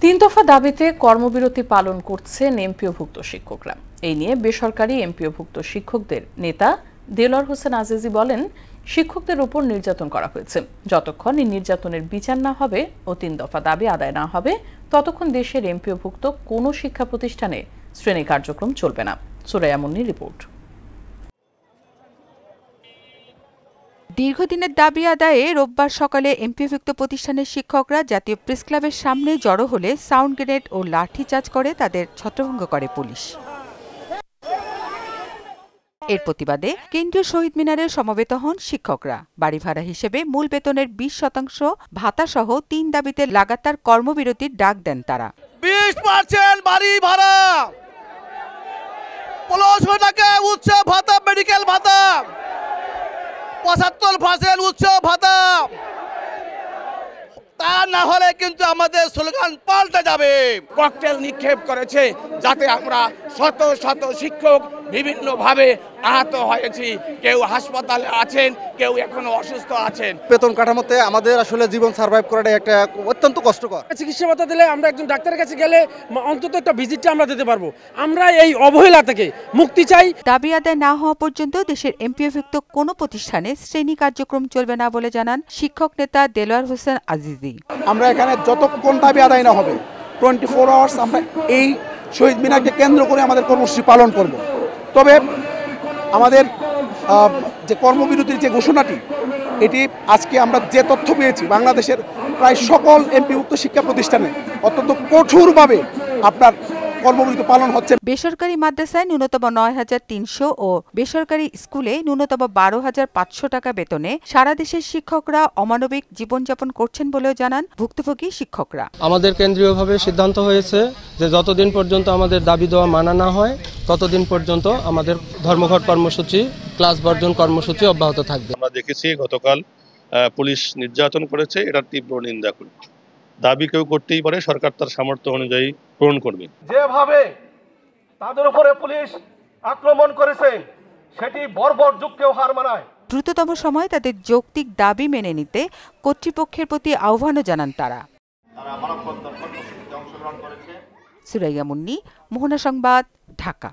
তিন দফা দাবিতে কর্মবিরতি পালন করছেন এমপিওভুক্ত শিক্ষকরা। এই নিয়ে বেসরকারি এমপিওভুক্ত শিক্ষকদের নেতা দেলোয়ার হোসেন আজিজি বলেন, শিক্ষকদের উপর নির্যাতন করা হয়েছে। যতক্ষণ এই নির্যাতনের বিচার না হবে ও তিন দফা দাবি আদায় না হবে, ততক্ষণ দেশের এমপিওভুক্ত কোনো শিক্ষা প্রতিষ্ঠানে শ্রেণী কার্যক্রম চলবে না। সুরাইয়া মুন্নির রিপোর্ট। দীর্ঘদিনের দাবি আদায়ে রোববার সকালে এমপিওভুক্ত প্রতিষ্ঠানের শিক্ষকরা জাতীয় প্রেসক্লাবের সামনে জড়ো হলে সাউন্ড গ্রেনেড ও লাঠিচার্জ করে তাদের ছত্রভঙ্গ করে পুলিশ। এর প্রতিবাদে কেন্দ্রীয় শহীদ মিনারে সমবেত হন শিক্ষকরা। বাড়ি ভাড়া হিসেবে মূল বেতনের 20% ভাতা সহ 3 দাবিতে লাগাতার কর্মবিরতির ডাক দেন তারা। 20% বাড়ি ভাড়া, 1500 টাকা উৎসব ভাতা, মেডিকেল ভাতা, 75% উৎসব ভাতা। তা না হলে কিন্তু আমাদের স্লোগান পাল্টে যাবে। ককটেল নিক্ষেপ করেছে, যাতে আমরা শত শত শিক্ষক বিভিন্নভাবে আহত হয়েছি। কেউ হাসপাতালে আছেন, কেউ এখনো অসুস্থ আছেন। বেতন কাঠামোতে আমাদের আসলে জীবন সার্ভাইভ করাটা একটা অত্যন্ত কষ্টকর। চিকিৎসা ভাতা দিলে আমরা একজন ডাক্তারের কাছে গেলে অন্তত একটা ভিজিটটা আমরা দিতে পারবো। আমরা এই অবহেলা থেকে মুক্তি চাই। দাবি আদায় না হওয়া পর্যন্ত দেশের এমপিওভুক্ত কোনো প্রতিষ্ঠানে শ্রেণী কার্যক্রম চলবে না বলে জানান শিক্ষক নেতা দেলোয়ার হোসেন আজিজি। আমরা এখানে যতক্ষণ দাবি আদায় না হবে 24 আওয়ার্স আমরা এই শহীদ মিনারকে কেন্দ্র করে আমাদের কর্মসূচি পালন করব। তবে আমাদের যে কর্মবিরতির যে ঘোষণাটি, এটি আজকে আমরা যে তথ্য পেয়েছি, বাংলাদেশের প্রায় সকল এমপিভুক্ত শিক্ষা প্রতিষ্ঠানে অত্যন্ত কঠোরভাবে আপনার কর্মবিরতি পালন হচ্ছে। বেসরকারি মাদ্রাসায় ন্যূনতম 9,300 ও বেসরকারি স্কুলে ন্যূনতম 12,500 টাকা বেতনে সারা দেশের শিক্ষকরা অমানবিক জীবনযাপন করছেন বলেও জানান ভুক্তভোগী শিক্ষকরা। আমাদের কেন্দ্রীয়ভাবে সিদ্ধান্ত হয়েছে যে যতদিন পর্যন্ত আমাদের দাবি দেওয়া মানা না হয়, ততদিন পর্যন্ত আমাদের ধর্মঘট কর্মসূচি, ক্লাস বর্জন কর্মসূচি অব্যাহত থাকবে। আমরা দেখেছি গতকাল পুলিশ নির্যাতন করেছে, এটার তীব্র নিন্দা করি। দাবি কেউ করতেই পারে, সরকার তার সামর্থ্য অনুযায়ী পূরণ করবে। যেভাবে তাদের উপরে পুলিশ আক্রমণ করেছে, সেটি বর্বর যুগকেও হার মানায়। দ্রুততম সময়ে তাদের যৌক্তিক দাবি মেনে নিতে কর্তৃপক্ষের প্রতি আহ্বানও জানান তারা। সুরাইয়া মুন্নি, মোহনা সংবাদ, ঢাকা।